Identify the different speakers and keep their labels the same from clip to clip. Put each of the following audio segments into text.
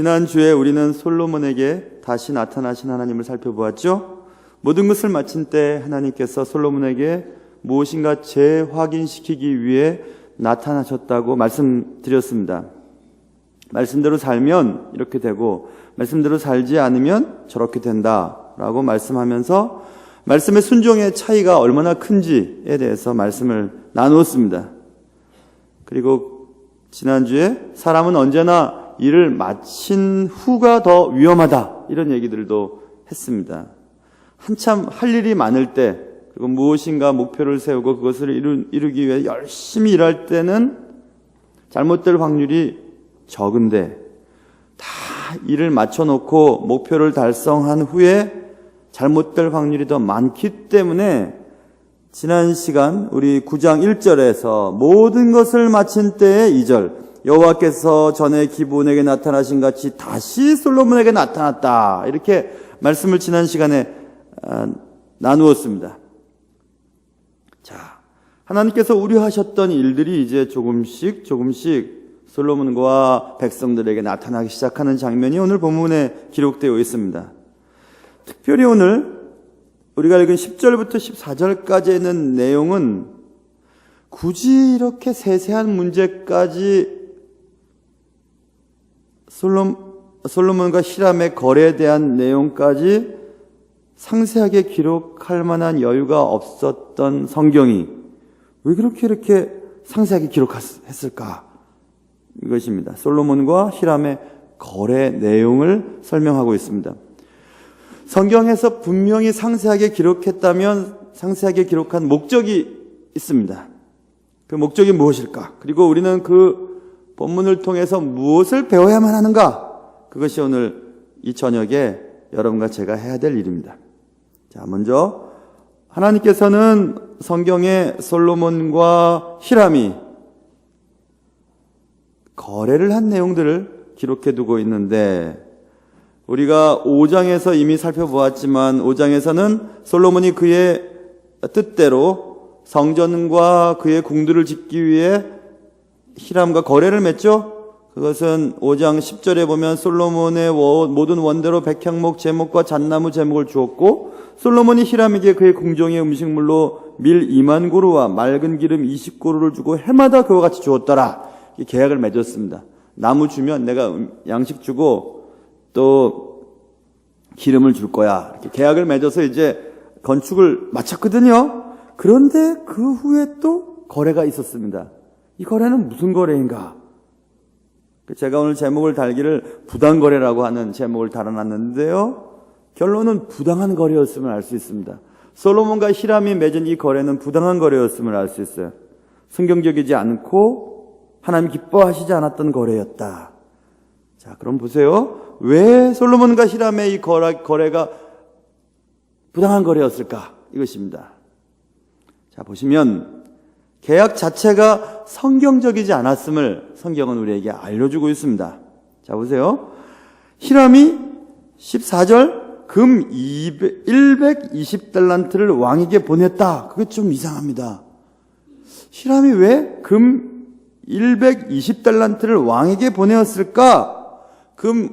Speaker 1: 지난주에 우리는 솔로몬에게 다시 나타나신 하나님을 살펴보았죠. 모든 것을 마친 때 하나님께서 솔로몬에게 무엇인가 재확인시키기 위해 나타나셨다고 말씀드렸습니다. 말씀대로 살면 이렇게 되고 말씀대로 살지 않으면 저렇게 된다라고 말씀하면서 말씀의 순종의 차이가 얼마나 큰지에 대해서 말씀을 나누었습니다. 그리고 지난주에 사람은 언제나 일을 마친 후가 더 위험하다, 이런 얘기들도 했습니다. 한참 할 일이 많을 때, 그리고 무엇인가 목표를 세우고 그것을 이루기 위해 열심히 일할 때는 잘못될 확률이 적은데, 다 일을 맞춰놓고 목표를 달성한 후에 잘못될 확률이 더 많기 때문에 지난 시간 우리 9장 1절에서 모든 것을 마친 때의 2절, 여호와께서 전에 기브온에게 나타나신 같이 다시 솔로몬에게 나타났다, 이렇게 말씀을 지난 시간에 나누었습니다. 자, 하나님께서 우려하셨던 일들이 이제 조금씩 솔로몬과 백성들에게 나타나기 시작하는 장면이 오늘 본문에 기록되어 있습니다. 특별히 오늘 우리가 읽은 10절부터 14절까지 있는 내용은 굳이 이렇게 세세한 문제까지 솔로몬과 히람의 거래에 대한 내용까지 상세하게 기록할 만한 여유가 없었던 성경이 왜 그렇게 이렇게 상세하게 기록했을까? 이것입니다. 솔로몬과 히람의 거래 내용을 설명하고 있습니다. 성경에서 분명히 상세하게 기록했다면 상세하게 기록한 목적이 있습니다. 그 목적이 무엇일까? 그리고 우리는 그 본문을 통해서 무엇을 배워야만 하는가? 그것이 오늘 이 저녁에 여러분과 제가 해야 될 일입니다. 자, 먼저 하나님께서는 성경에 솔로몬과 히람이 거래를 한 내용들을 기록해 두고 있는데, 우리가 5장에서 이미 살펴보았지만 5장에서는 솔로몬이 그의 뜻대로 성전과 그의 궁들을 짓기 위해 히람과 거래를 맺죠. 그것은 5장 10절에 보면 솔로몬의 모든 원대로 백향목 제목과 잣나무 제목을 주었고, 솔로몬이 히람에게 그의 궁정의 음식물로 밀 2만 고루와 맑은 기름 20고루를 주고 해마다 그와 같이 주었더라. 계약을 맺었습니다. 나무 주면 내가 양식 주고 또 기름을 줄 거야, 이렇게 계약을 맺어서 이제 건축을 마쳤거든요. 그런데 그 후에 또 거래가 있었습니다. 이 거래는 무슨 거래인가? 제가 오늘 제목을 달기를 부당거래라고 하는 제목을 달아놨는데요, 결론은 부당한 거래였음을 알 수 있습니다. 솔로몬과 히람이 맺은 이 거래는 부당한 거래였음을 알 수 있어요. 성경적이지 않고 하나님 기뻐하시지 않았던 거래였다. 자, 그럼 보세요. 왜 솔로몬과 히람의 이 거래가 부당한 거래였을까? 이것입니다. 자, 보시면 계약 자체가 성경적이지 않았음을 성경은 우리에게 알려주고 있습니다. 자, 보세요. 히람이 14절 금 120달란트를 왕에게 보냈다. 그게 좀 이상합니다. 히람이 왜 금 120달란트를 왕에게 보내었을까? 금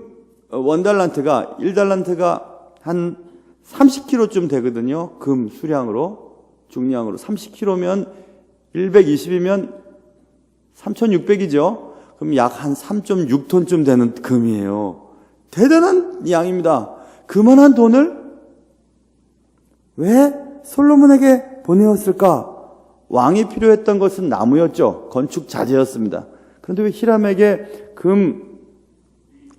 Speaker 1: 원달란트가 1달란트가 한 30kg쯤 되거든요. 금 수량으로, 중량으로 30kg면 120이면 3,600이죠. 그럼 약 한 3.6톤쯤 되는 금이에요. 대단한 양입니다. 그만한 돈을 왜 솔로몬에게 보내었을까? 왕이 필요했던 것은 나무였죠. 건축 자재였습니다. 그런데 왜 히람에게 금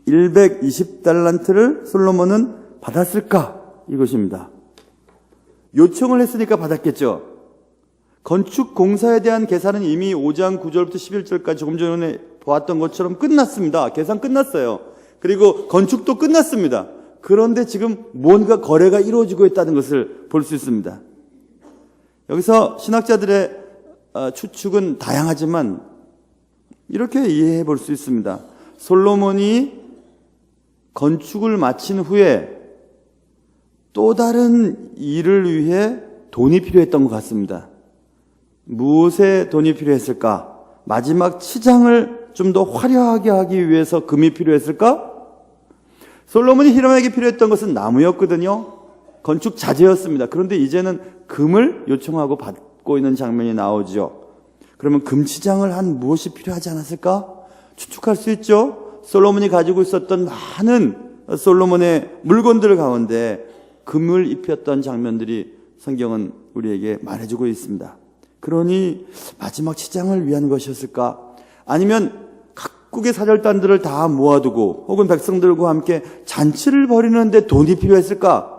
Speaker 1: 120달란트를 솔로몬은 받았을까? 이것입니다. 요청을 했으니까 받았겠죠. 건축 공사에 대한 계산은 이미 5장 9절부터 11절까지 조금 전에 보았던 것처럼 끝났습니다. 계산 끝났어요. 그리고 건축도 끝났습니다. 그런데 지금 뭔가 거래가 이루어지고 있다는 것을 볼 수 있습니다. 여기서 신학자들의 추측은 다양하지만 이렇게 이해해 볼 수 있습니다. 솔로몬이 건축을 마친 후에 또 다른 일을 위해 돈이 필요했던 것 같습니다. 무엇에 돈이 필요했을까? 마지막 치장을 좀 더 화려하게 하기 위해서 금이 필요했을까? 솔로몬이 히람에게 필요했던 것은 나무였거든요. 건축 자재였습니다. 그런데 이제는 금을 요청하고 받고 있는 장면이 나오죠. 그러면 금치장을 한 무엇이 필요하지 않았을까? 추측할 수 있죠. 솔로몬이 가지고 있었던 많은 솔로몬의 물건들 가운데 금을 입혔던 장면들이 성경은 우리에게 말해주고 있습니다. 그러니 마지막 치장을 위한 것이었을까? 아니면 각국의 사절단들을 다 모아두고 혹은 백성들과 함께 잔치를 벌이는데 돈이 필요했을까?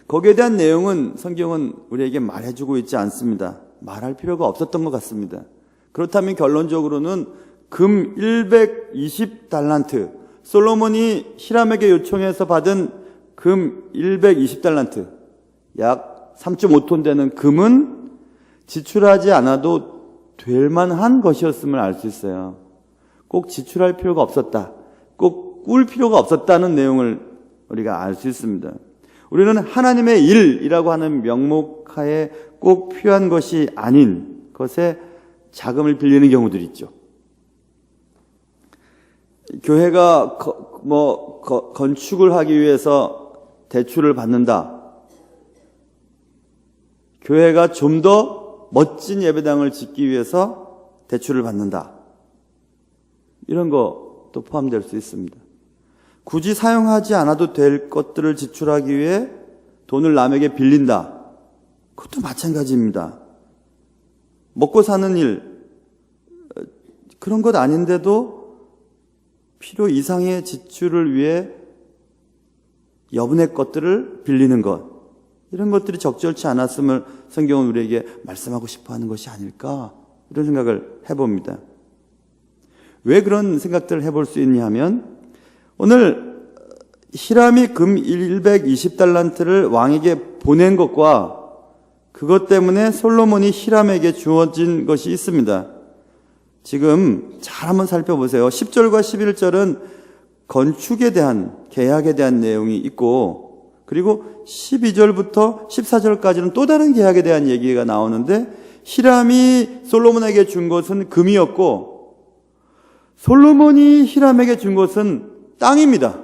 Speaker 1: 거기에 대한 내용은 성경은 우리에게 말해주고 있지 않습니다. 말할 필요가 없었던 것 같습니다. 그렇다면 결론적으로는 금 120달란트, 솔로몬이 히람에게 요청해서 받은 금 120달란트, 약 3.5톤 되는 금은 지출하지 않아도 될 만한 것이었음을 알 수 있어요. 꼭 지출할 필요가 없었다, 꼭 꿀 필요가 없었다는 내용을 우리가 알 수 있습니다. 우리는 하나님의 일이라고 하는 명목하에 꼭 필요한 것이 아닌 것에 자금을 빌리는 경우들이 있죠. 교회가 건축을 하기 위해서 대출을 받는다. 교회가 좀 더 멋진 예배당을 짓기 위해서 대출을 받는다. 이런 것도 포함될 수 있습니다. 굳이 사용하지 않아도 될 것들을 지출하기 위해 돈을 남에게 빌린다. 그것도 마찬가지입니다. 먹고 사는 일, 그런 것 아닌데도 필요 이상의 지출을 위해 여분의 것들을 빌리는 것, 이런 것들이 적절치 않았음을 성경은 우리에게 말씀하고 싶어 하는 것이 아닐까, 이런 생각을 해봅니다. 왜 그런 생각들을 해볼 수 있냐 하면, 오늘 히람이 금 120달란트를 왕에게 보낸 것과 그것 때문에 솔로몬이 히람에게 주어진 것이 있습니다. 지금 잘 한번 살펴보세요. 10절과 11절은 건축에 대한, 계약에 대한 내용이 있고, 그리고 12절부터 14절까지는 또 다른 계약에 대한 얘기가 나오는데, 히람이 솔로몬에게 준 것은 금이었고 솔로몬이 히람에게 준 것은 땅입니다.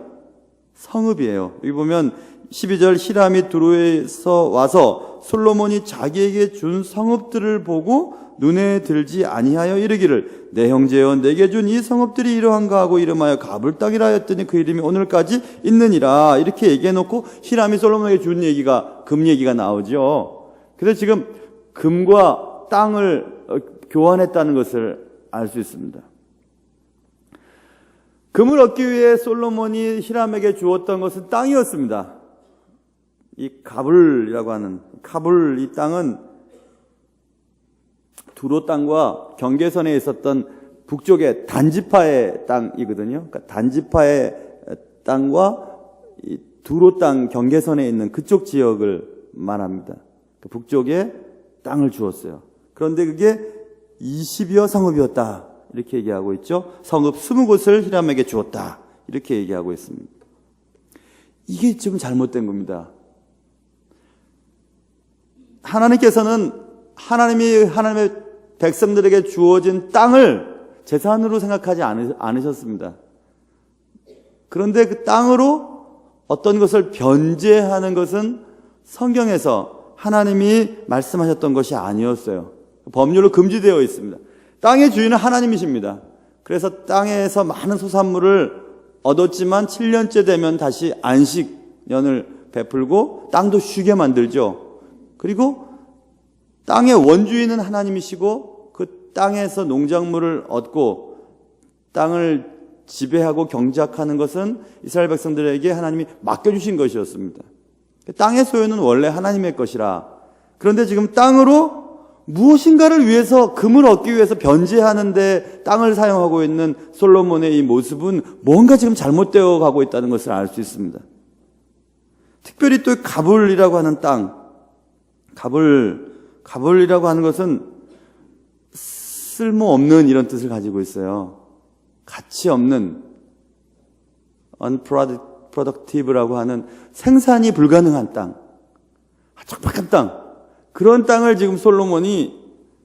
Speaker 1: 성읍이에요. 여기 보면 12절, 히람이 두로에서 와서 솔로몬이 자기에게 준 성읍들을 보고 눈에 들지 아니하여 이르기를 내 형제여 내게 준 이 성읍들이 이러한가 하고 이름하여 가불 땅이라 하였더니 그 이름이 오늘까지 있느니라. 이렇게 얘기해놓고 히람이 솔로몬에게 준 얘기가, 금 얘기가 나오죠. 그래서 지금 금과 땅을 교환했다는 것을 알 수 있습니다. 금을 얻기 위해 솔로몬이 히람에게 주었던 것은 땅이었습니다. 이 가불이라고 하는, 가불, 이 땅은 두로 땅과 경계선에 있었던 북쪽의 단지파의 땅이거든요. 그러니까 단지파의 땅과 이 두로 땅 경계선에 있는 그쪽 지역을 말합니다. 북쪽에 땅을 주었어요. 그런데 그게 20여 성읍이었다. 이렇게 얘기하고 있죠. 성읍 20곳을 히람에게 주었다. 이렇게 얘기하고 있습니다. 이게 지금 잘못된 겁니다. 하나님께서는 하나님의 백성들에게 주어진 땅을 재산으로 생각하지 않으셨습니다. 그런데 그 땅으로 어떤 것을 변제하는 것은 성경에서 하나님이 말씀하셨던 것이 아니었어요. 법률로 금지되어 있습니다. 땅의 주인은 하나님이십니다. 그래서 땅에서 많은 소산물을 얻었지만 7년째 되면 다시 안식년을 베풀고 땅도 쉬게 만들죠. 그리고 땅의 원주인은 하나님이시고 그 땅에서 농작물을 얻고 땅을 지배하고 경작하는 것은 이스라엘 백성들에게 하나님이 맡겨주신 것이었습니다. 땅의 소유는 원래 하나님의 것이라. 그런데 지금 땅으로 무엇인가를 위해서, 금을 얻기 위해서 변제하는데 땅을 사용하고 있는 솔로몬의 이 모습은 뭔가 지금 잘못되어 가고 있다는 것을 알 수 있습니다. 특별히 또 가불이라고 하는 땅, 가불이라고 하는 것은 쓸모없는 이런 뜻을 가지고 있어요. 가치 없는, unproductive라고 하는 생산이 불가능한 땅, 척박한 땅, 그런 땅을 지금 솔로몬이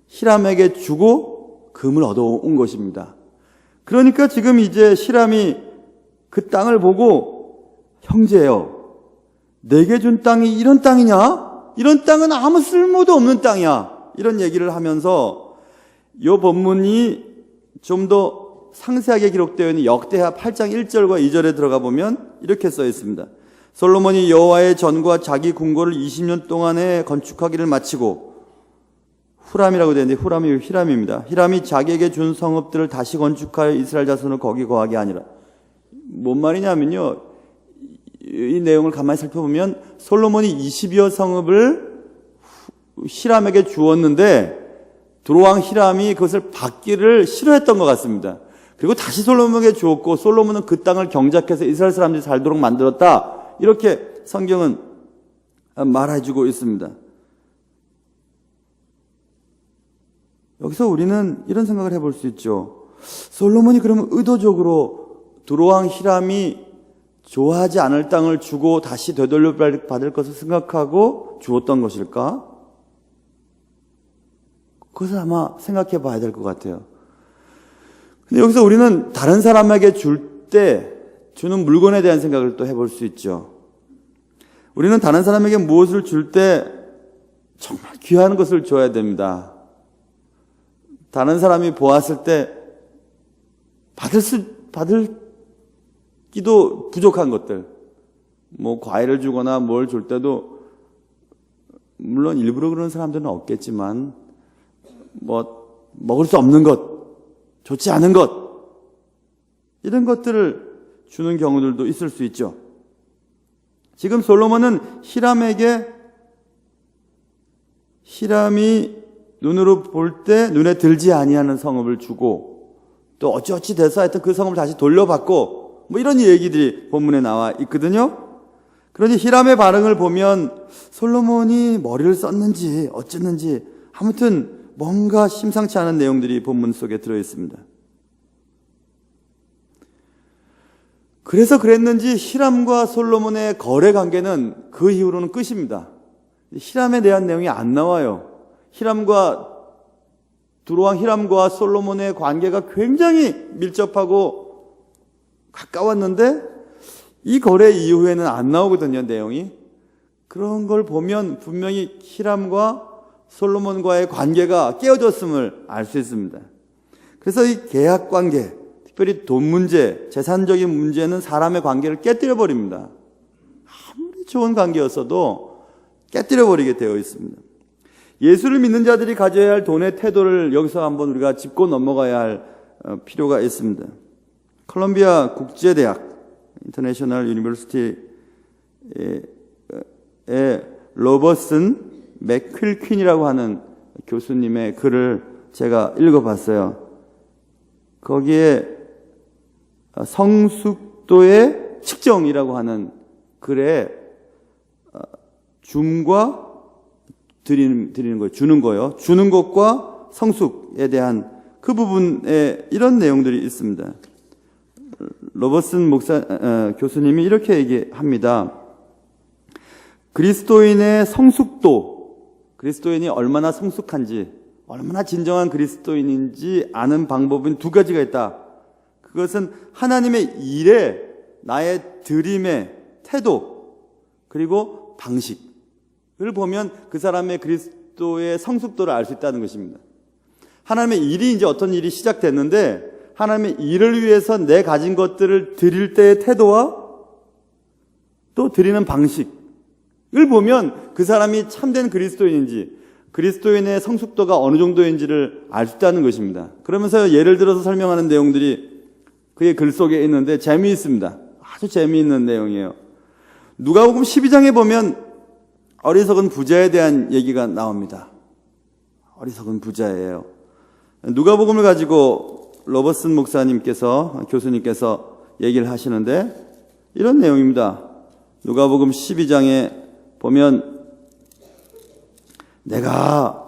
Speaker 1: 히람에게 주고 금을 얻어온 것입니다. 그러니까 지금 이제 히람이 그 땅을 보고 형제여, 내게 준 땅이 이런 땅이냐? 이런 땅은 아무 쓸모도 없는 땅이야. 이런 얘기를 하면서 이 본문이 좀 더 상세하게 기록되어 있는 역대하 8장 1절과 2절에 들어가 보면 이렇게 써 있습니다. 솔로몬이 여호와의 전과 자기 궁궐을 20년 동안에 건축하기를 마치고, 후람이라고 되는데 후람이 히람입니다. 히람이 자기에게 준 성읍들을 다시 건축하여 이스라엘 자손을 거기 거하게 하니라. 뭔 말이냐면요, 이 내용을 가만히 살펴보면 솔로몬이 20여 성읍을 히람에게 주었는데 두로왕 히람이 그것을 받기를 싫어했던 것 같습니다. 그리고 다시 솔로몬에게 주었고, 솔로몬은 그 땅을 경작해서 이스라엘 사람들이 살도록 만들었다. 이렇게 성경은 말해주고 있습니다. 여기서 우리는 이런 생각을 해볼 수 있죠. 솔로몬이 그러면 의도적으로 두로왕 히람이 좋아하지 않을 땅을 주고 다시 되돌려 받을 것을 생각하고 주었던 것일까? 그것을 아마 생각해 봐야 될 것 같아요. 근데 여기서 우리는 다른 사람에게 줄 때 주는 물건에 대한 생각을 또 해볼 수 있죠. 우리는 다른 사람에게 무엇을 줄 때 정말 귀한 것을 줘야 됩니다. 다른 사람이 보았을 때 받기도 부족한 것들, 뭐 과일을 주거나 뭘 줄 때도 물론 일부러 그러는 사람들은 없겠지만 뭐 먹을 수 없는 것, 좋지 않은 것, 이런 것들을 주는 경우들도 있을 수 있죠. 지금 솔로몬은 히람이 눈으로 볼 때 눈에 들지 아니하는 성읍을 주고, 또 어찌어찌 돼서 하여튼 그 성읍을 다시 돌려받고, 뭐 이런 얘기들이 본문에 나와 있거든요. 그러니 히람의 반응을 보면 솔로몬이 머리를 썼는지 어쨌는지 아무튼 뭔가 심상치 않은 내용들이 본문 속에 들어있습니다. 그래서 그랬는지 히람과 솔로몬의 거래 관계는 그 이후로는 끝입니다. 히람에 대한 내용이 안 나와요. 두로왕 히람과 솔로몬의 관계가 굉장히 밀접하고 가까웠는데 이 거래 이후에는 안 나오거든요, 내용이. 그런 걸 보면 분명히 히람과 솔로몬과의 관계가 깨어졌음을 알 수 있습니다. 그래서 이 계약 관계, 특별히 돈 문제, 재산적인 문제는 사람의 관계를 깨뜨려 버립니다. 아무리 좋은 관계였어도 깨뜨려 버리게 되어 있습니다. 예수를 믿는 자들이 가져야 할 돈의 태도를 여기서 한번 우리가 짚고 넘어가야 할 필요가 있습니다. 콜롬비아 국제대학 인터내셔널 유니버시티의 로버슨 맥큄퀸이라고 하는 교수님의 글을 제가 읽어봤어요. 거기에 성숙도의 측정이라고 하는 글에 줌과 드리는 거예요. 주는 거요. 주는 것과 성숙에 대한 그 부분에 이런 내용들이 있습니다. 로버슨 교수님이 이렇게 얘기합니다. 그리스도인의 성숙도, 그리스도인이 얼마나 성숙한지, 얼마나 진정한 그리스도인인지 아는 방법은 두 가지가 있다. 그것은 하나님의 일에 나의 드림의 태도, 그리고 방식을 보면 그 사람의 그리스도의 성숙도를 알 수 있다는 것입니다. 하나님의 일이 이제 어떤 일이 시작됐는데 하나님의 일을 위해서 내 가진 것들을 드릴 때의 태도와 또 드리는 방식을 보면 그 사람이 참된 그리스도인인지, 그리스도인의 성숙도가 어느 정도인지를 알 수 있다는 것입니다. 그러면서 예를 들어서 설명하는 내용들이 그의 글 속에 있는데 재미있습니다. 아주 재미있는 내용이에요. 누가복음 12장에 보면 어리석은 부자에 대한 얘기가 나옵니다. 어리석은 부자예요. 누가복음을 가지고 로버슨 교수님께서 얘기를 하시는데 이런 내용입니다. 누가복음 12장에 보면 내가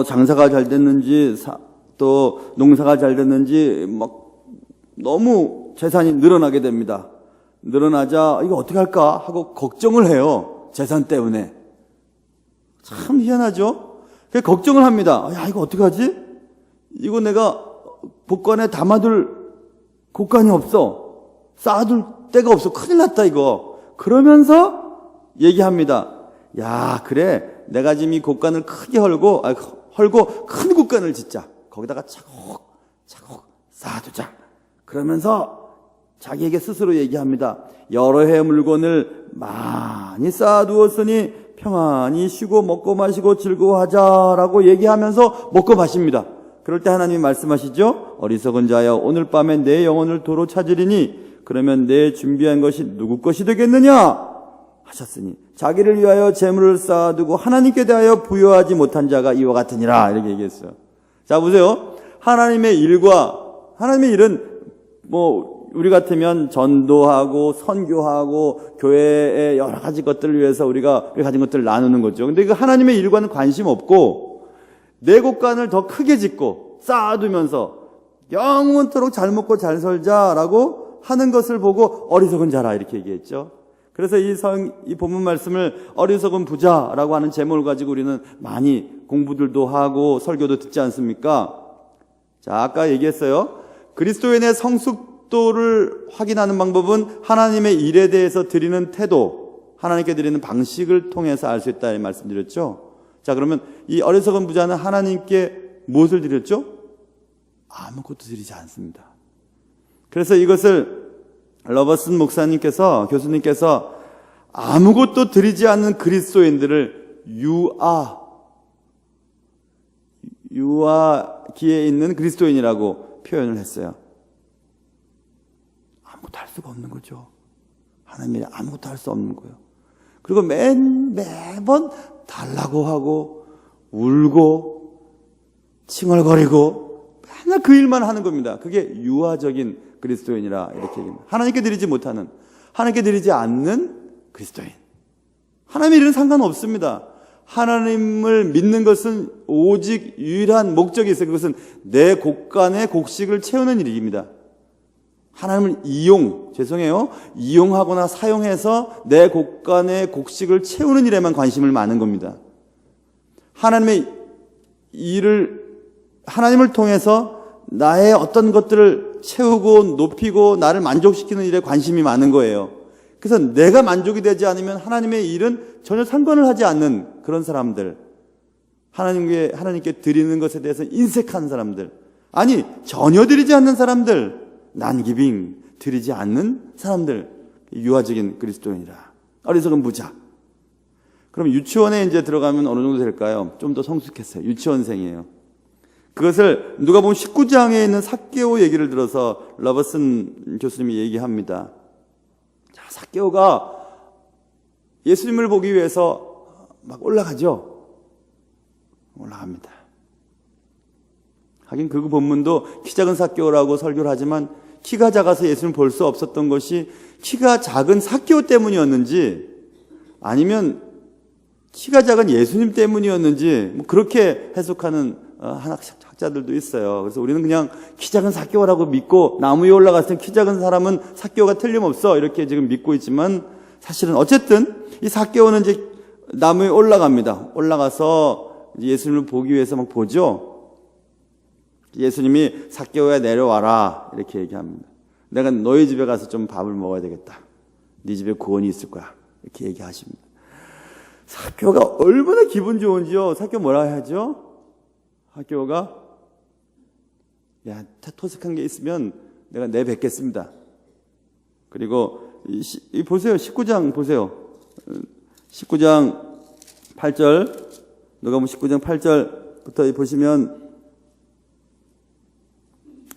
Speaker 1: 장사가 잘 됐는지 또 농사가 잘 됐는지 너무 재산이 늘어나게 됩니다. 늘어나자 이거 어떻게 할까 하고 걱정을 해요. 재산 때문에. 참 희한하죠? 그래서 걱정을 합니다. 야, 이거 어떡하지? 이거 내가 복관에 담아둘 곳간이 없어. 쌓아둘 데가 없어. 큰일 났다 이거. 그러면서 얘기합니다. 야, 그래. 내가 지금 이 곡간을 크게 헐고 큰 곡간을 짓자. 거기다가 차곡차곡 쌓아두자. 그러면서 자기에게 스스로 얘기합니다. 여러 해 물건을 많이 쌓아두었으니 평안히 쉬고 먹고 마시고 즐거워하자라고 얘기하면서 먹고 마십니다. 그럴 때 하나님이 말씀하시죠. 어리석은 자여, 오늘 밤에 내 영혼을 도로 찾으리니 그러면 내 준비한 것이 누구 것이 되겠느냐 하셨으니 자기를 위하여 재물을 쌓아두고 하나님께 대하여 부여하지 못한 자가 이와 같으니라. 이렇게 얘기했어요. 자, 보세요. 하나님의 일은 우리 같으면 전도하고 선교하고 교회의 여러 가지 것들을 위해서 우리가 가진 것들을 나누는 거죠. 근데 그 하나님의 일과는 관심 없고 내 곳간을 더 크게 짓고 쌓아두면서 영원토록 잘 먹고 잘 살자라고 하는 것을 보고 어리석은 자라 이렇게 얘기했죠. 그래서 이 본문 말씀을 어리석은 부자라고 하는 제목을 가지고 우리는 많이 공부들도 하고 설교도 듣지 않습니까? 자, 아까 얘기했어요. 그리스도인의 성숙도를 확인하는 방법은 하나님의 일에 대해서 드리는 태도, 하나님께 드리는 방식을 통해서 알 수 있다 말씀드렸죠. 자, 그러면 이 어리석은 부자는 하나님께 무엇을 드렸죠? 아무것도 드리지 않습니다. 그래서 이것을 러버슨 교수님께서 아무것도 드리지 않는 그리스도인들을 유아기에 있는 그리스도인이라고 표현을 했어요. 아무것도 할 수가 없는 거죠. 하나님이 아무것도 할 수 없는 거예요. 그리고 매번 달라고 하고 울고 칭얼거리고 맨날 그 일만 하는 겁니다. 그게 유아적인 그리스도인이라 이렇게 얘기합니다. 하나님께 드리지 않는 그리스도인. 하나님의 일은 상관없습니다. 하나님을 믿는 것은 오직 유일한 목적이 있어요. 그것은 내 곡간의 곡식을 채우는 일입니다. 하나님을 이용하거나 사용해서 내 곡간의 곡식을 채우는 일에만 관심을 많은 겁니다. 하나님의 일을, 하나님을 통해서 나의 어떤 것들을 채우고 높이고 나를 만족시키는 일에 관심이 많은 거예요. 그래서 내가 만족이 되지 않으면 하나님의 일은 전혀 상관을 하지 않는 그런 사람들, 하나님께 드리는 것에 대해서 인색한 사람들, 아니 전혀 드리지 않는 사람들, 난기빙 드리지 않는 사람들, 유아적인 그리스도인이라. 어리석은 부자. 그럼 유치원에 이제 들어가면 어느 정도 될까요? 좀 더 성숙했어요. 유치원생이에요. 그것을 누가 보면 19장에 있는 삭개오 얘기를 들어서 러버슨 교수님이 얘기합니다. 자, 삭개오가 예수님을 보기 위해서 막 올라가죠. 올라갑니다. 하긴 그 본문도 키 작은 삭개오라고 설교를 하지만 키가 작아서 예수님을 볼 수 없었던 것이 키가 작은 삭개오 때문이었는지 아니면 키가 작은 예수님 때문이었는지 그렇게 해석하는 학자들도 있어요. 그래서 우리는 그냥 키 작은 삭개오라고 믿고 나무 위에 올라갔을 때 키 작은 사람은 삭개오가 틀림없어 이렇게 지금 믿고 있지만 사실은 어쨌든 이 삭개오는 이제 나무에 올라갑니다. 올라가서 예수님을 보기 위해서 막 보죠. 예수님이 삭개오야 내려와라 이렇게 얘기합니다. 내가 너희 집에 가서 좀 밥을 먹어야 되겠다. 네 집에 구원이 있을 거야 이렇게 얘기하십니다. 삭개오가 얼마나 기분 좋은지요. 삭개오 뭐라 해야죠? 삭개오가 야, 토색한 게 있으면 내가 내뱉겠습니다. 그리고 보세요. 19장 보세요. 19장 8절 누가복음 19장 8절부터 보시면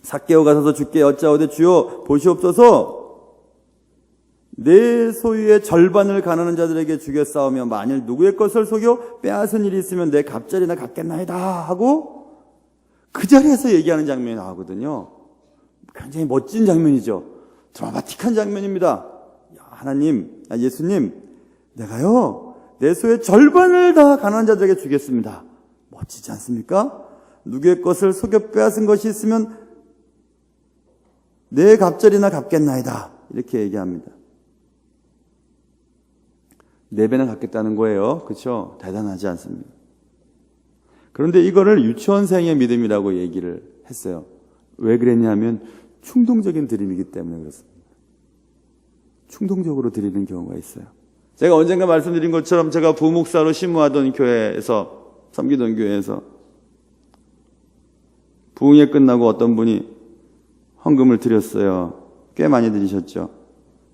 Speaker 1: 삭개오가 서서 주께 여짜오되 주여 보시옵소서 내 소유의 절반을 가난한 자들에게 주겨 싸우며 만일 누구의 것을 속여 빼앗은 일이 있으면 내 갑절이나 갚겠나이다 하고 그 자리에서 얘기하는 장면이 나오거든요. 굉장히 멋진 장면이죠. 드라마틱한 장면입니다. 하나님, 예수님, 내가요 내 소유의 절반을 다 가난한 자들에게 주겠습니다. 멋지지 않습니까? 누구의 것을 속여 빼앗은 것이 있으면 내 갑절이나 갚겠나이다 이렇게 얘기합니다. 4배나 갚겠다는 거예요. 그렇죠? 대단하지 않습니까? 그런데 이거를 유치원생의 믿음이라고 얘기를 했어요. 왜 그랬냐면 충동적인 드림이기 때문에 그렇습니다. 충동적으로 드리는 경우가 있어요. 제가 언젠가 말씀드린 것처럼 제가 부목사로 심무하던 교회에서, 섬기던 교회에서 부흥회 끝나고 어떤 분이 헌금을 드렸어요. 꽤 많이 드리셨죠.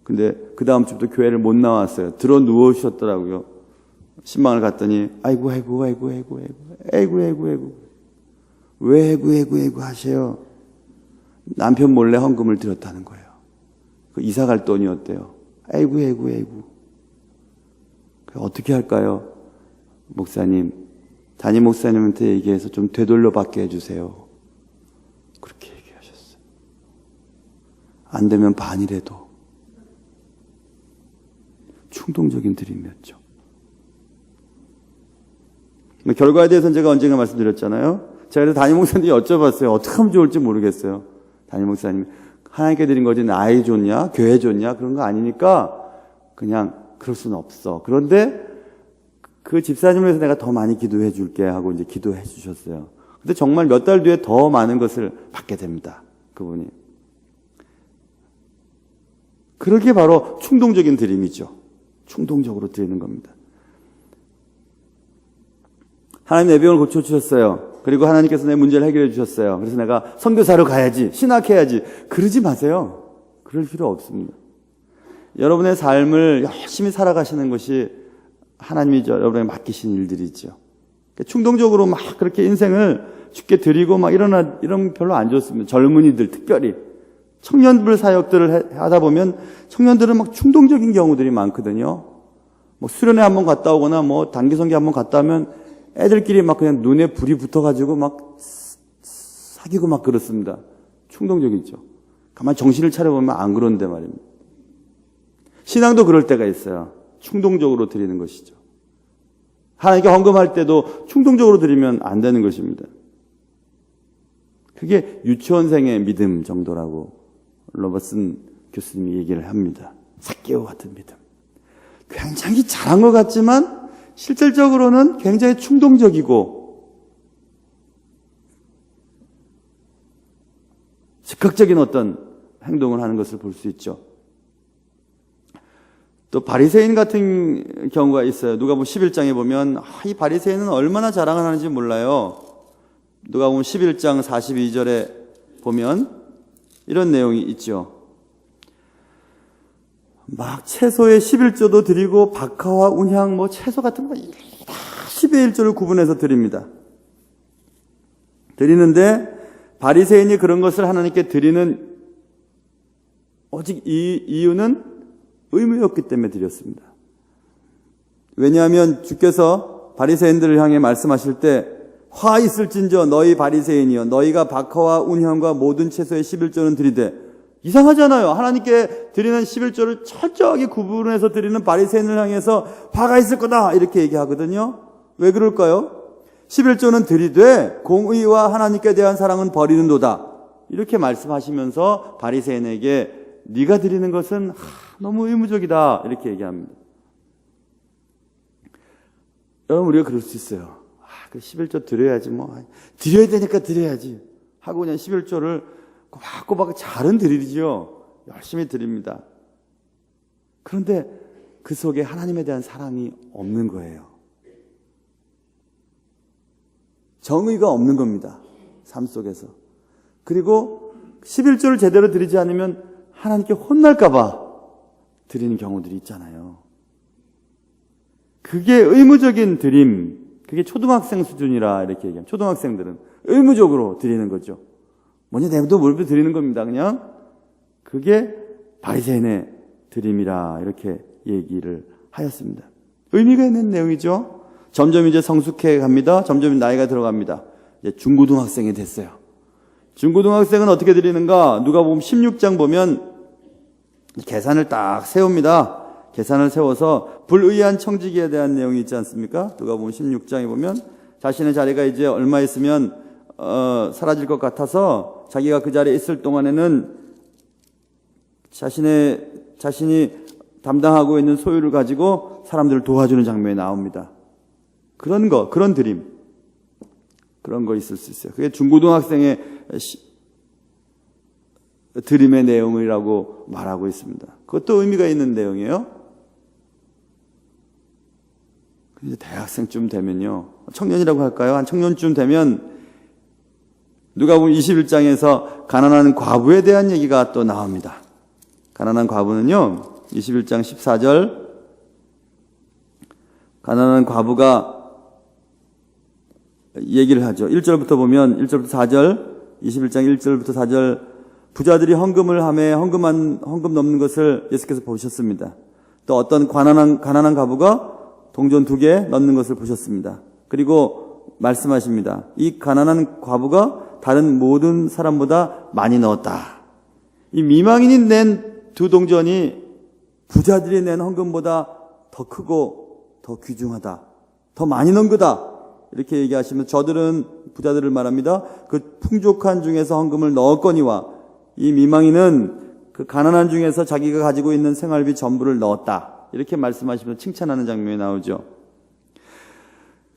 Speaker 1: 근데 그 다음 주부터 교회를 못 나왔어요. 들어 누우셨더라고요. 신방을 갔더니 아이고 왜 아이고 하세요. 남편 몰래 헌금을 드렸다는 거예요. 그 이사 갈 돈이었대요. 아이고. 어떻게 할까요? 목사님, 담임 목사님한테 얘기해서 좀 되돌려 받게 해주세요. 그렇게 얘기하셨어요. 안 되면 반이라도. 충동적인 드림이었죠. 결과에 대해서는 제가 언젠가 말씀드렸잖아요. 제가 그래서 담임 목사님이 여쭤봤어요. 어떻게 하면 좋을지 모르겠어요. 담임 목사님, 하나님께 드린 거지 나이 좋냐, 교회 좋냐 그런 거 아니니까 그냥 그럴 수는 없어. 그런데 그 집사님을 위해서 내가 더 많이 기도해 줄게 하고 이제 기도해 주셨어요. 근데 정말 몇 달 뒤에 더 많은 것을 받게 됩니다. 그분이. 그러게 바로 충동적인 드림이죠. 충동적으로 드리는 겁니다. 하나님 내 병을 고쳐주셨어요. 그리고 하나님께서 내 문제를 해결해 주셨어요. 그래서 내가 선교사로 가야지, 신학해야지. 그러지 마세요. 그럴 필요 없습니다. 여러분의 삶을 열심히 살아가시는 것이 하나님이 여러분에게 맡기신 일들이죠. 충동적으로 막 그렇게 인생을 주께 드리고 막 이런 별로 안 좋습니다. 젊은이들 특별히. 청년들 사역들을 하다 보면 청년들은 막 충동적인 경우들이 많거든요. 뭐 수련회 한번 갔다 오거나 뭐 단기 선교 한번 갔다 오면 애들끼리 막 그냥 눈에 불이 붙어가지고 막 사귀고 막 그렇습니다. 충동적이죠. 가만히 정신을 차려보면 안 그런데 말입니다. 신앙도 그럴 때가 있어요. 충동적으로 드리는 것이죠. 하나님께 헌금할 때도 충동적으로 드리면 안 되는 것입니다. 그게 유치원생의 믿음 정도라고 로버슨 교수님이 얘기를 합니다. 삭개오 같은 믿음. 굉장히 잘한 것 같지만 실질적으로는 굉장히 충동적이고 즉각적인 어떤 행동을 하는 것을 볼 수 있죠. 또 바리새인 같은 경우가 있어요. 누가복음 11장에 보면 이 바리새인은 얼마나 자랑을 하는지 몰라요. 누가복음 11장 42절에 보면 이런 내용이 있죠. 막 채소에 11조도 드리고 박하와 운향 뭐 채소 같은 거 다 10의 1조를 구분해서 드립니다. 드리는데 바리새인이 그런 것을 하나님께 드리는 오직 이 이유는 의무였기 때문에 드렸습니다. 왜냐하면 주께서 바리새인들을 향해 말씀하실 때 화 있을진저 너희 바리새인이여 너희가 박하와 운향과 모든 채소의 11조는 드리되 이상하잖아요. 하나님께 드리는 11조를 철저하게 구분해서 드리는 바리새인을 향해서 화가 있을 거다 이렇게 얘기하거든요. 왜 그럴까요? 11조는 드리되 공의와 하나님께 대한 사랑은 버리는도다 이렇게 말씀하시면서 바리새인에게 네가 드리는 것은 너무 의무적이다 이렇게 얘기합니다. 여러분 우리가 그럴 수 있어요. 그 11조 드려야지 뭐 드려야 되니까 드려야지 하고 그냥 11조를 꼬박꼬박 잘은 드리죠. 열심히 드립니다. 그런데 그 속에 하나님에 대한 사랑이 없는 거예요. 정의가 없는 겁니다. 삶 속에서. 그리고 11조를 제대로 드리지 않으면 하나님께 혼날까 봐 드리는 경우들이 있잖아요. 그게 의무적인 드림, 그게 초등학생 수준이라 이렇게 얘기하면 초등학생들은 의무적으로 드리는 거죠. 뭐냐 내도 물고 드리는 겁니다. 그냥 그게 바리새인의 드림이라 이렇게 얘기를 하였습니다. 의미가 있는 내용이죠. 점점 이제 성숙해 갑니다. 점점 나이가 들어갑니다. 이제 중고등학생이 됐어요. 중고등학생은 어떻게 드리는가? 누가복음 16장 보면 계산을 딱 세웁니다. 계산을 세워서 불의한 청지기에 대한 내용이 있지 않습니까? 누가복음 16장에 보면 자신의 자리가 이제 얼마 있으면 사라질 것 같아서 자기가 그 자리에 있을 동안에는 자신이 담당하고 있는 소유를 가지고 사람들을 도와주는 장면이 나옵니다. 그런 드림. 그런 거 있을 수 있어요. 그게 중고등학생의 드림의 내용이라고 말하고 있습니다. 그것도 의미가 있는 내용이에요. 이제 대학생쯤 되면요, 청년이라고 할까요? 한 청년쯤 되면 누가복음 21장에서 가난한 과부에 대한 얘기가 또 나옵니다. 가난한 과부는요, 21장 14절, 가난한 과부가 얘기를 하죠. 1절부터 보면 1절부터 4절, 21장 1절부터 4절, 부자들이 헌금을 하며 헌금 넘는 것을 예수께서 보셨습니다. 또 어떤 가난한 과부가 동전 2개 넣는 것을 보셨습니다. 그리고 말씀하십니다. 이 가난한 과부가 다른 모든 사람보다 많이 넣었다. 이 미망인이 낸 2동전이 부자들이 낸 헌금보다 더 크고 더 귀중하다. 더 많이 넣은 거다. 이렇게 얘기하시면 저들은 부자들을 말합니다. 그 풍족한 중에서 헌금을 넣었거니와 이 미망인은 그 가난한 중에서 자기가 가지고 있는 생활비 전부를 넣었다. 이렇게 말씀하시면서 칭찬하는 장면이 나오죠.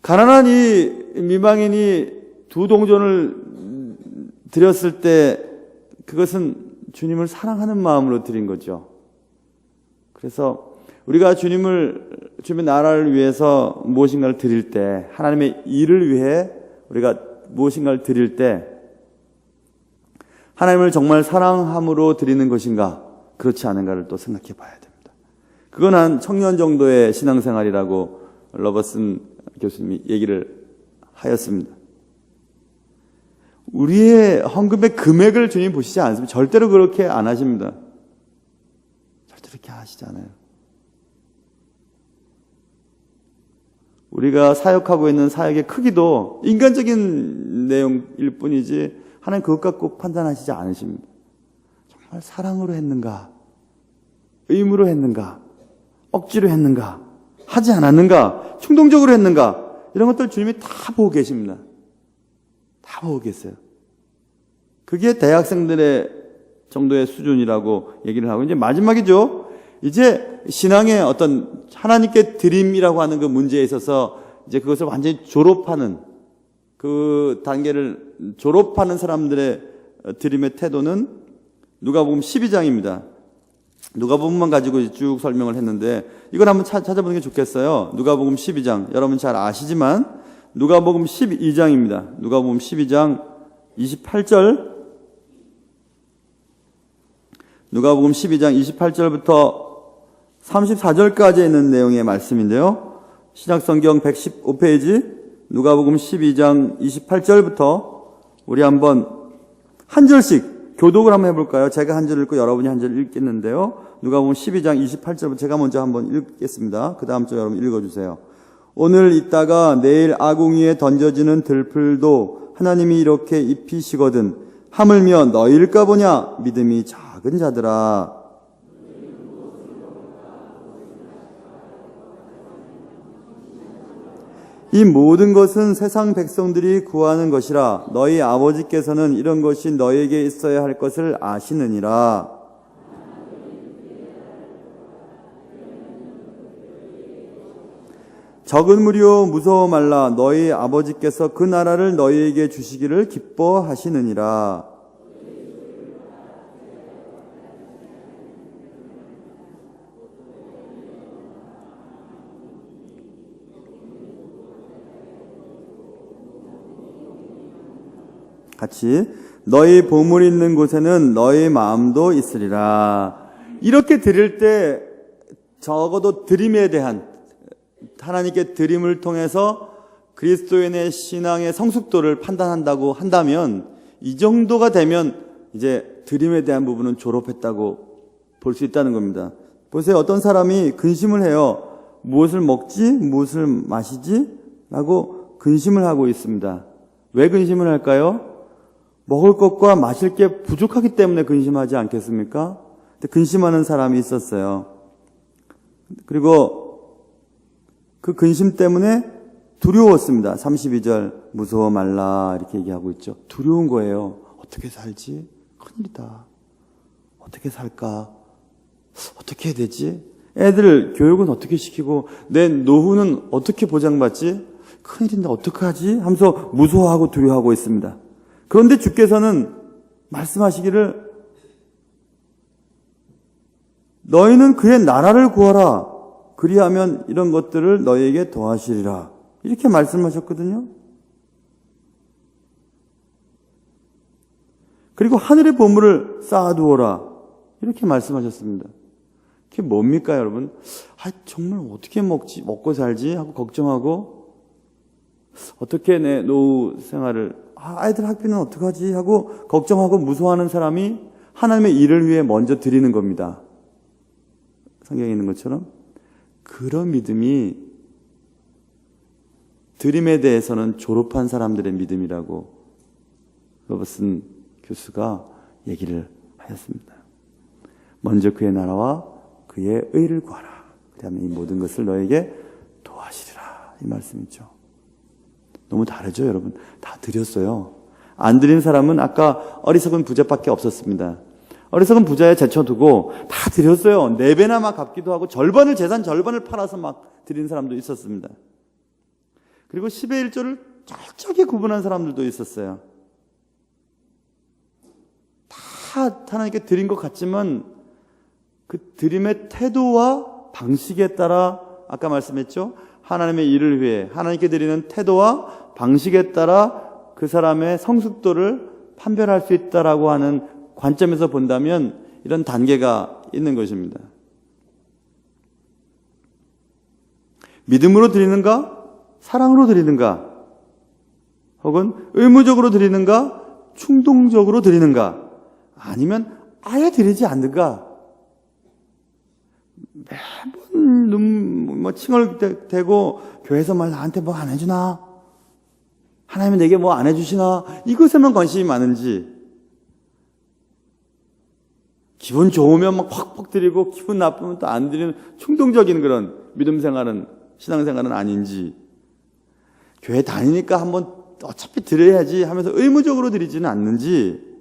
Speaker 1: 가난한 이 미망인이 2동전을 드렸을 때 그것은 주님을 사랑하는 마음으로 드린 거죠. 그래서 우리가 주님의 나라를 위해서 무엇인가를 드릴 때, 하나님의 일을 위해 우리가 무엇인가를 드릴 때 하나님을 정말 사랑함으로 드리는 것인가, 그렇지 않은가를 또 생각해 봐야 됩니다. 그건 한 청년 정도의 신앙생활이라고 러버슨 교수님이 얘기를 하였습니다. 우리의 헌금의 금액을 주님 보시지 않습니다. 절대로 그렇게 안 하십니다. 절대로 그렇게 하시지 않아요. 우리가 사역하고 있는 사역의 크기도 인간적인 내용일 뿐이지 하나님 그것 갖고 판단하시지 않으십니다. 정말 사랑으로 했는가, 의무로 했는가, 억지로 했는가, 하지 않았는가, 충동적으로 했는가, 이런 것들 주님이 다 보고 계십니다. 다 보고 계세요. 그게 대학생들의 정도의 수준이라고 얘기를 하고, 이제 마지막이죠. 이제 신앙의 어떤 하나님께 드림이라고 하는 그 문제에 있어서 이제 그것을 완전히 졸업하는, 그 단계를 졸업하는 사람들의 드림의 태도는 누가복음 12장입니다. 누가복음만 가지고 쭉 설명을 했는데 이걸 한번 찾아보는 게 좋겠어요. 누가복음 12장, 여러분 잘 아시지만 누가복음 12장입니다. 누가복음 12장 28절, 누가복음 12장 28절부터 34절까지 있는 내용의 말씀인데요. 신약성경 115페이지 누가복음 12장 28절부터 우리 한번 한 절씩 교독을 한번 해볼까요? 제가 한 절 읽고 여러분이 한 절 읽겠는데요. 누가복음 12장 28절부터 제가 먼저 한번 읽겠습니다. 그 다음 절 여러분 읽어주세요. 오늘 있다가 내일 아궁이에 던져지는 들풀도 하나님이 이렇게 입히시거든 하물며 너희일까 보냐 믿음이 작은 자들아. 이 모든 것은 세상 백성들이 구하는 것이라 너희 아버지께서는 이런 것이 너희에게 있어야 할 것을 아시느니라. 적은 무리여 무서워 말라. 너희 아버지께서 그 나라를 너희에게 주시기를 기뻐하시느니라. 같이 너희 보물 있는 곳에는 너희 마음도 있으리라. 이렇게 드릴 때 적어도 드림에 대한, 하나님께 드림을 통해서 그리스도인의 신앙의 성숙도를 판단한다고 한다면 이 정도가 되면 이제 드림에 대한 부분은 졸업했다고 볼 수 있다는 겁니다. 보세요. 어떤 사람이 근심을 해요. 무엇을 먹지? 무엇을 마시지? 라고 근심을 하고 있습니다. 왜 근심을 할까요? 먹을 것과 마실 게 부족하기 때문에 근심하지 않겠습니까? 근데 근심하는 사람이 있었어요. 그리고 그 근심 때문에 두려웠습니다. 32절 무서워 말라 이렇게 얘기하고 있죠. 두려운 거예요. 어떻게 살지? 큰일이다. 어떻게 살까? 어떻게 해야 되지? 애들 교육은 어떻게 시키고 내 노후는 어떻게 보장받지? 큰일인데 어떡하지? 하면서 무서워하고 두려워하고 있습니다. 그런데 주께서는 말씀하시기를 너희는 그의 나라를 구하라. 그리하면 이런 것들을 너희에게 더하시리라. 이렇게 말씀하셨거든요. 그리고 하늘의 보물을 쌓아두어라. 이렇게 말씀하셨습니다. 그게 뭡니까, 여러분? 정말 어떻게 먹고 살지? 하고 걱정하고, 어떻게 내 노후 생활을, 아이들 학비는 어떡하지? 하고 걱정하고 무서워하는 사람이 하나님의 일을 위해 먼저 드리는 겁니다. 성경에 있는 것처럼. 그런 믿음이 드림에 대해서는 졸업한 사람들의 믿음이라고 로버슨 교수가 얘기를 하였습니다. 먼저 그의 나라와 그의 의를 구하라. 그러면 이 모든 것을 너에게 도와주리라. 이 말씀이죠. 너무 다르죠, 여러분? 다 드렸어요. 안 드린 사람은 아까 어리석은 부자밖에 없었습니다. 어리석은 부자에 제쳐두고 다 드렸어요. 4배나 막 갚기도 하고 재산 절반을 팔아서 막 드린 사람도 있었습니다. 그리고 10의 1조를 철저하게 구분한 사람들도 있었어요. 다 하나님께 드린 것 같지만 그 드림의 태도와 방식에 따라 아까 말씀했죠. 하나님의 일을 위해 하나님께 드리는 태도와 방식에 따라 그 사람의 성숙도를 판별할 수 있다라고 하는 관점에서 본다면 이런 단계가 있는 것입니다. 믿음으로 드리는가? 사랑으로 드리는가? 혹은 의무적으로 드리는가? 충동적으로 드리는가? 아니면 아예 드리지 않는가? 매번 칭얼대고 교회에서 나한테 뭐 안 해주나? 하나님이 내게 뭐 안 해주시나? 이것에만 관심이 많은지, 기분 좋으면 막 팍팍 드리고 기분 나쁘면 또 안 드리는 충동적인 그런 믿음 생활은, 신앙 생활은 아닌지, 교회 다니니까 한번 어차피 드려야지 하면서 의무적으로 드리지는 않는지,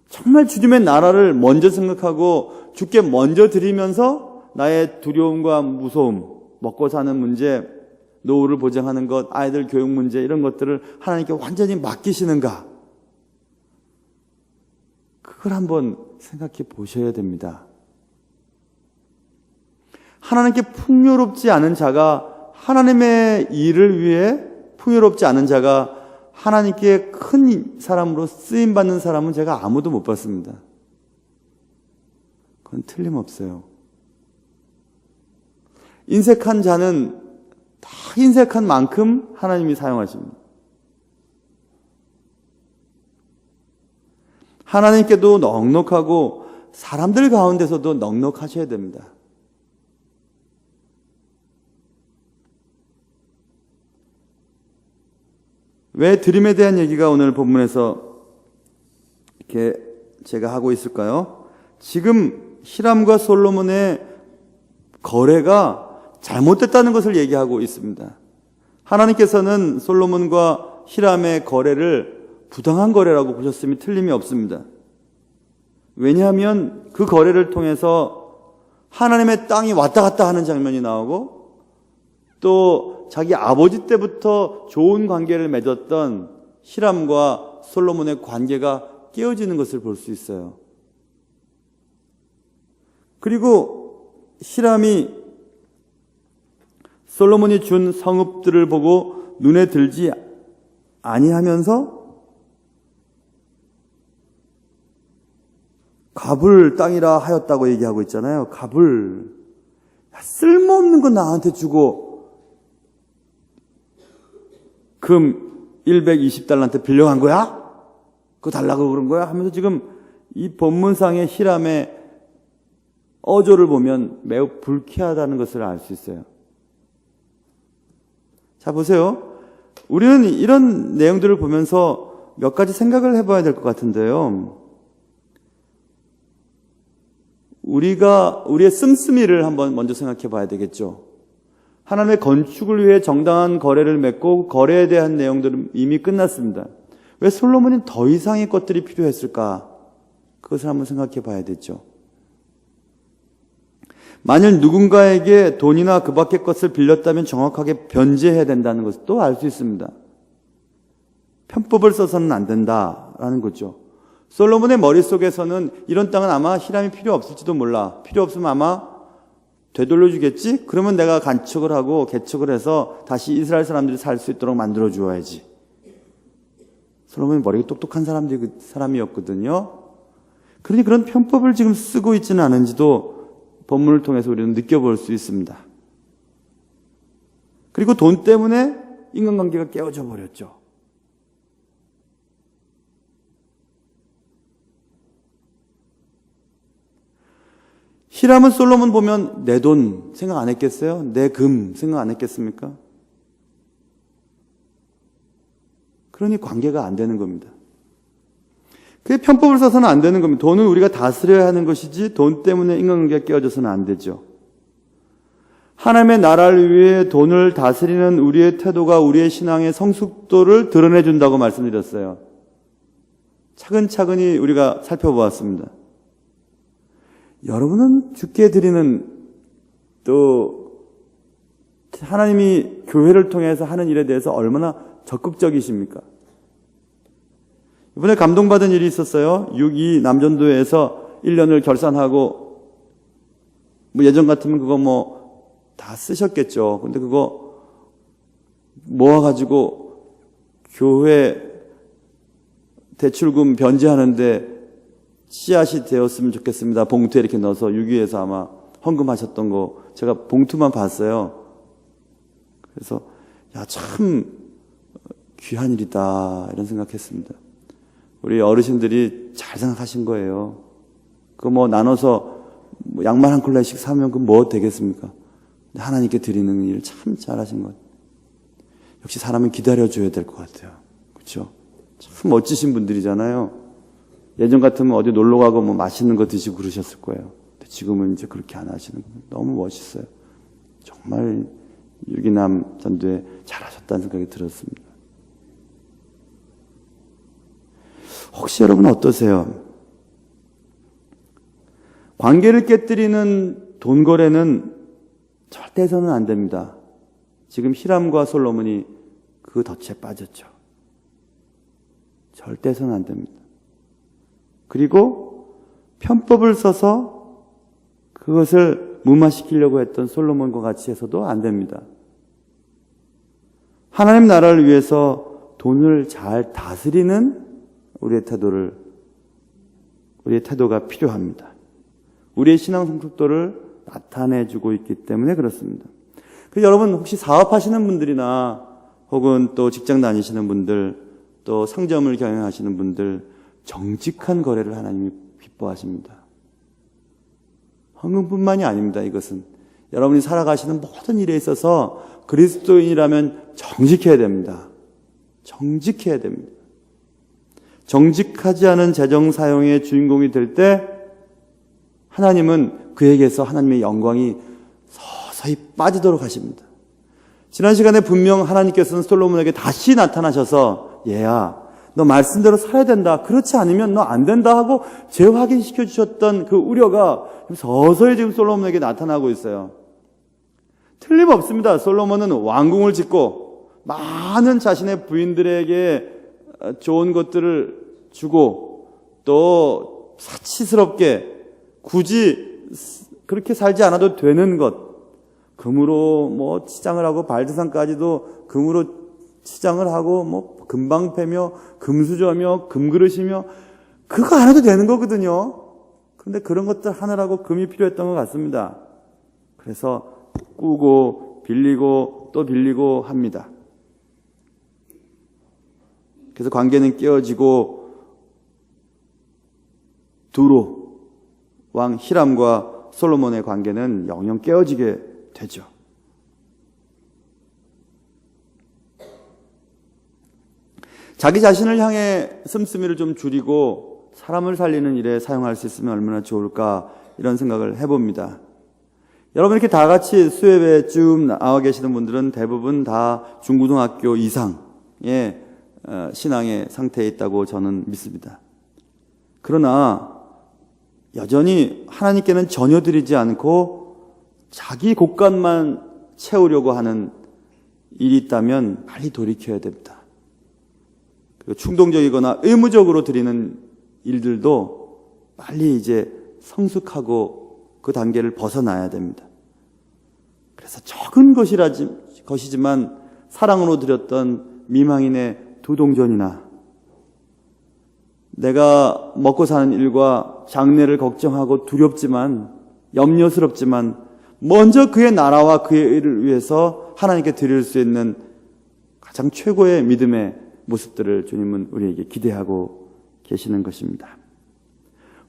Speaker 1: 정말 주님의 나라를 먼저 생각하고 주께 먼저 드리면서 나의 두려움과 무서움, 먹고 사는 문제, 노후를 보장하는 것, 아이들 교육 문제 이런 것들을 하나님께 완전히 맡기시는가? 그걸 한번 생각해 보셔야 됩니다. 하나님께 풍요롭지 않은 자가, 하나님의 일을 위해 풍요롭지 않은 자가 하나님께 큰 사람으로 쓰임받는 사람은 제가 아무도 못 봤습니다. 그건 틀림없어요. 인색한 자는 다 인색한 만큼 하나님이 사용하십니다. 하나님께도 넉넉하고 사람들 가운데서도 넉넉하셔야 됩니다. 왜 드림에 대한 얘기가 오늘 본문에서 이렇게 제가 하고 있을까요? 지금 히람과 솔로몬의 거래가 잘못됐다는 것을 얘기하고 있습니다. 하나님께서는 솔로몬과 히람의 거래를 부당한 거래라고 보셨음이 틀림이 없습니다. 왜냐하면 그 거래를 통해서 하나님의 땅이 왔다 갔다 하는 장면이 나오고, 또 자기 아버지 때부터 좋은 관계를 맺었던 히람과 솔로몬의 관계가 깨어지는 것을 볼 수 있어요. 그리고 히람이 솔로몬이 준 성읍들을 보고 눈에 들지 아니하면서 갑을 땅이라 하였다고 얘기하고 있잖아요. 갑을. 쓸모없는 거 나한테 주고 금 120달란트 빌려간 거야? 그거 달라고 그런 거야? 하면서 지금 이 본문상의 히람의 어조를 보면 매우 불쾌하다는 것을 알 수 있어요. 자, 보세요. 우리는 이런 내용들을 보면서 몇 가지 생각을 해봐야 될 것 같은데요. 우리의 씀씀이를 한번 먼저 생각해 봐야 되겠죠. 하나님의 건축을 위해 정당한 거래를 맺고 거래에 대한 내용들은 이미 끝났습니다. 왜 솔로몬은 더 이상의 것들이 필요했을까? 그것을 한번 생각해 봐야 되죠. 만일 누군가에게 돈이나 그 밖의 것을 빌렸다면 정확하게 변제해야 된다는 것도 알 수 있습니다. 편법을 써서는 안 된다라는 거죠. 솔로몬의 머릿속에서는 이런 땅은 아마 히람이 필요 없을지도 몰라. 필요 없으면 아마 되돌려주겠지? 그러면 내가 간척을 하고 개척을 해서 다시 이스라엘 사람들이 살 수 있도록 만들어 주어야지. 솔로몬이 머리가 똑똑한 사람이었거든요. 그러니 그런 편법을 지금 쓰고 있지는 않은지도 본문을 통해서 우리는 느껴볼 수 있습니다. 그리고 돈 때문에 인간관계가 깨어져 버렸죠. 히람은 솔로몬 보면 내 돈 생각 안 했겠어요? 내 금 생각 안 했겠습니까? 그러니 관계가 안 되는 겁니다. 그게 편법을 써서는 안 되는 겁니다. 돈은 우리가 다스려야 하는 것이지 돈 때문에 인간관계가 깨어져서는 안 되죠. 하나님의 나라를 위해 돈을 다스리는 우리의 태도가 우리의 신앙의 성숙도를 드러내준다고 말씀드렸어요. 차근차근히 우리가 살펴보았습니다. 여러분은 주께 드리는 또 하나님이 교회를 통해서 하는 일에 대해서 얼마나 적극적이십니까? 이번에 감동받은 일이 있었어요. 6.2 남전도에서 1년을 결산하고 뭐 예전 같으면 그거 뭐 다 쓰셨겠죠. 근데 그거 모아가지고 교회 대출금 변제하는데 씨앗이 되었으면 좋겠습니다. 봉투에 이렇게 넣어서 6.2에서 아마 헌금하셨던 거 제가 봉투만 봤어요. 그래서 야, 참 귀한 일이다 이런 생각했습니다. 우리 어르신들이 잘 생각하신 거예요. 그거 뭐 나눠서 뭐 양말 한 켤레씩 사면 그 뭐 되겠습니까? 하나님께 드리는 일 참 잘하신 것 같아요. 역시 사람은 기다려줘야 될 것 같아요. 그렇죠? 참 멋지신 분들이잖아요. 예전 같으면 어디 놀러 가고 뭐 맛있는 거 드시고 그러셨을 거예요. 근데 지금은 이제 그렇게 안 하시는 거예요. 너무 멋있어요. 정말 유기남 전도에 잘하셨다는 생각이 들었습니다. 혹시 여러분 어떠세요? 관계를 깨뜨리는 돈 거래는 절대 해서는 안 됩니다. 지금 히람과 솔로몬이 그 덫에 빠졌죠. 절대 해서는 안 됩니다. 그리고 편법을 써서 그것을 무마시키려고 했던 솔로몬과 같이 해서도 안 됩니다. 하나님 나라를 위해서 돈을 잘 다스리는 우리의 태도가 필요합니다. 우리의 신앙 성숙도를 나타내주고 있기 때문에 그렇습니다. 그래서 여러분 혹시 사업하시는 분들이나 혹은 또 직장 다니시는 분들 또 상점을 경영하시는 분들 정직한 거래를 하나님이 기뻐하십니다. 헌금뿐만이 아닙니다. 이것은 여러분이 살아가시는 모든 일에 있어서 그리스도인이라면 정직해야 됩니다. 정직해야 됩니다. 정직하지 않은 재정 사용의 주인공이 될 때 하나님은 그에게서 하나님의 영광이 서서히 빠지도록 하십니다. 지난 시간에 분명 하나님께서는 솔로몬에게 다시 나타나셔서 얘야 너 말씀대로 살아야 된다. 그렇지 않으면 너 안 된다 하고 재확인시켜 주셨던 그 우려가 서서히 지금 솔로몬에게 나타나고 있어요. 틀림없습니다. 솔로몬은 왕궁을 짓고 많은 자신의 부인들에게 좋은 것들을 주고 또 사치스럽게 굳이 그렇게 살지 않아도 되는 것, 금으로 뭐 치장을 하고 발드상까지도 금으로 치장을 하고 뭐 금방 패며 금수저며 금그릇이며 그거 안 해도 되는 거거든요. 그런데 그런 것들 하느라고 금이 필요했던 것 같습니다. 그래서 꾸고 빌리고 또 빌리고 합니다. 그래서 관계는 깨어지고 두로 왕 히람과 솔로몬의 관계는 영영 깨어지게 되죠. 자기 자신을 향해 씀씀이를 좀 줄이고 사람을 살리는 일에 사용할 수 있으면 얼마나 좋을까 이런 생각을 해봅니다. 여러분 이렇게 다 같이 수협에 쭉 나와 계시는 분들은 대부분 다 중고등학교 이상의 신앙의 상태에 있다고 저는 믿습니다. 그러나 여전히 하나님께는 전혀 드리지 않고 자기 곳간만 채우려고 하는 일이 있다면 빨리 돌이켜야 됩니다. 그리고 충동적이거나 의무적으로 드리는 일들도 빨리 이제 성숙하고 그 단계를 벗어나야 됩니다. 그래서 적은 것이지만 사랑으로 드렸던 미망인의 두 동전이나 내가 먹고 사는 일과 장래를 걱정하고 두렵지만 염려스럽지만 먼저 그의 나라와 그의 의를 위해서 하나님께 드릴 수 있는 가장 최고의 믿음의 모습들을 주님은 우리에게 기대하고 계시는 것입니다.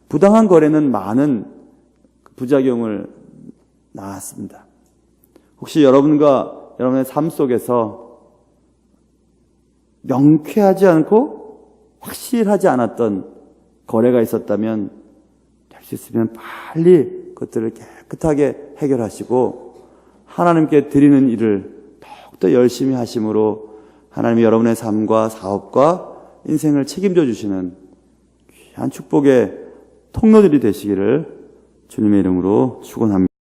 Speaker 1: 부당한 거래는 많은 부작용을 낳았습니다. 혹시 여러분과 여러분의 삶 속에서 명쾌하지 않고 확실하지 않았던 거래가 있었다면 될 수 있으면 빨리 그것들을 깨끗하게 해결하시고 하나님께 드리는 일을 더욱더 열심히 하심으로 하나님이 여러분의 삶과 사업과 인생을 책임져 주시는 귀한 축복의 통로들이 되시기를 주님의 이름으로 축원합니다.